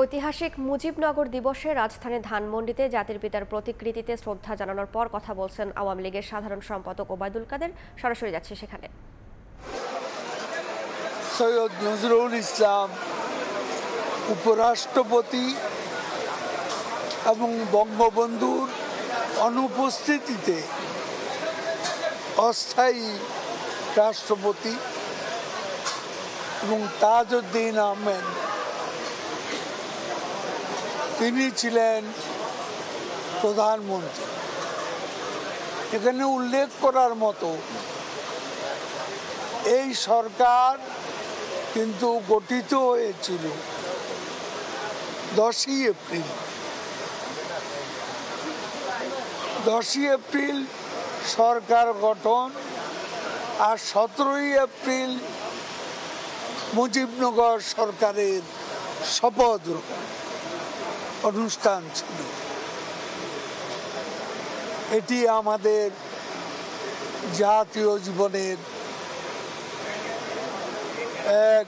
ঐতিহাসিক মুজিবনগর দিবসে রাজধানী ধানমন্ডিতে জাতির পিতার প্রতিকৃতিতে শ্রদ্ধা জানানোর পর কথা বলছেন আওয়ামী লীগের সাধারণ সম্পাদক ওবায়দুল কাদের। সরাসরি যাচ্ছে সেখানে। সৈয়দ নজরুল ইসলাম উপরাষ্ট্রপতি এবং বঙ্গবন্ধুর অনুপস্থিতিতে অস্থায়ী রাষ্ট্রপতি এবং তাজউদ্দিন আহমেদ তিনি ছিলেন প্রধানমন্ত্রী। এখানে উল্লেখ করার মতো এই সরকার কিন্তু গঠিত হয়েছিল 10ই এপ্রিল। 10ই এপ্রিল সরকার গঠন আর 17ই এপ্রিল মুজিবনগর সরকারের শপথ গ্রহণ অনুষ্ঠান ছিল। এটি আমাদের জাতীয় জীবনের এক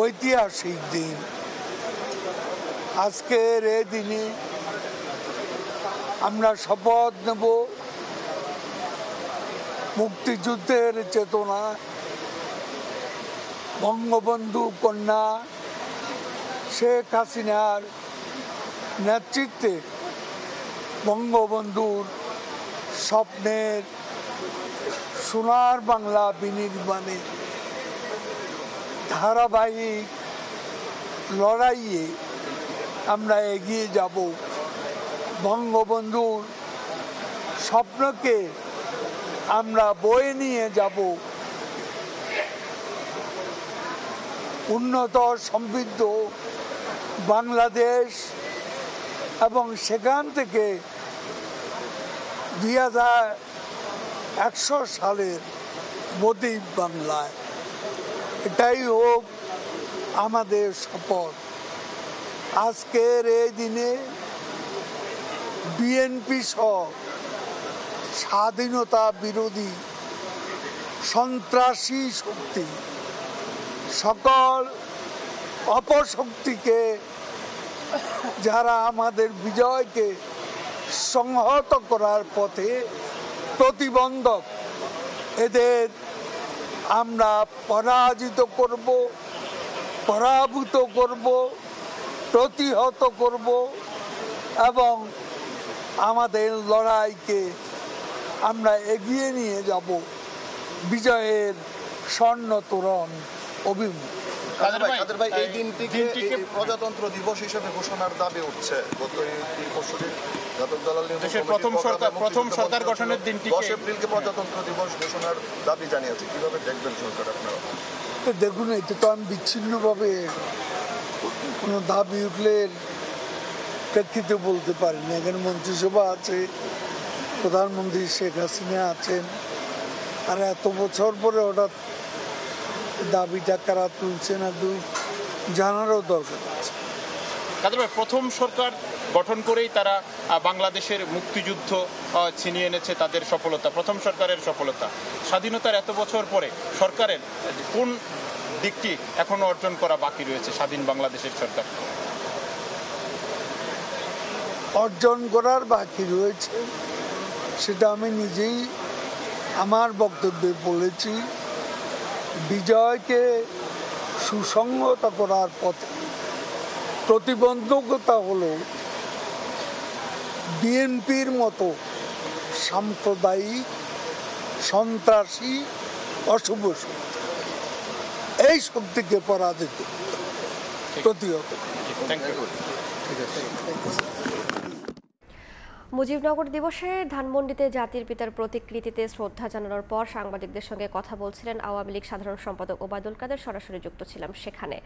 ঐতিহাসিক দিন। আজকের এই দিনে আমরা শপথ নেব মুক্তিযুদ্ধের চেতনা, বঙ্গবন্ধু কন্যা শেখ হাসিনার নেতৃত্বে বঙ্গবন্ধুর স্বপ্নের সোনার বাংলা বিনির্মাণে ধারাবাহিক লড়াইয়ে আমরা এগিয়ে যাব। বঙ্গবন্ধুর স্বপ্নকে আমরা বয়ে নিয়ে যাব উন্নত সমৃদ্ধ বাংলাদেশ এবং সেখান থেকে 2100 সালের বদ্বীপ বাংলায়। এটাই হোক আমাদের শপথ। আজকের এই দিনে বিএনপি সহ স্বাধীনতা বিরোধী সন্ত্রাসী শক্তি সকল অপশক্তিকে যারা আমাদের বিজয়কে সংহত করার পথে প্রতিবন্ধক, এদের আমরা পরাজিত করব, পরাভূত করব, প্রতিহত করব এবং আমাদের লড়াইকে আমরা এগিয়ে নিয়ে যাব বিজয়ের স্বর্ণ তোরণ অভিমুখে। এই দিনটিকে প্রজাতন্ত্র দিবস হিসেবে ঘোষণার দাবি উঠছে। প্রথম সরকার গঠনের দিনটি 10 এপ্রিলকে প্রজাতন্ত্র দিবস ঘোষণার দাবি জানিয়েছে। কিভাবে দেখবেন সরকার আপনারা? দেখুন, এটা তো আমি বিচ্ছিন্নভাবে কোনো দাবি উঠলে প্রেক্ষিতে বলতে পারি না। এখানে মন্ত্রিসভা আছে, প্রধানমন্ত্রী শেখ হাসিনা আছেন, আর এত বছর পরে হঠাৎ দাবিটা কারা তুলছে না জানারও দরকার আছে। প্রথম সরকার গঠন করেই তারা বাংলাদেশের মুক্তিযুদ্ধ ছিনিয়ে এনেছে, তাদের সফলতা, প্রথম সরকারের সফলতা। স্বাধীনতার এত বছর পরে সরকারের কোন দিকটি এখনো অর্জন করা বাকি রয়েছে? স্বাধীন বাংলাদেশের সরকার অর্জন করার বাকি রয়েছে, সেটা আমি নিজেই আমার বক্তব্যে বলেছি। বিজয়কে সুসংহত করার পথে প্রতিবন্ধকতা হলো বিএনপির মতো সাম্প্রদায়িক সন্ত্রাসী অশুভ শক্তি, এই শক্তিকে পরাজিত প্রতিহত। মুজিবনগর দিবসে ধানমন্ডিতে জাতির পিতার প্রতিকৃতিতে শ্রদ্ধা জানানোর পর সাংবাদিকদের সঙ্গে কথা বলছিলেন আওয়ামী লীগ সাধারণ সম্পাদক ওবায়দুল কাদের। সরাসরি যুক্ত ছিলাম সেখানে।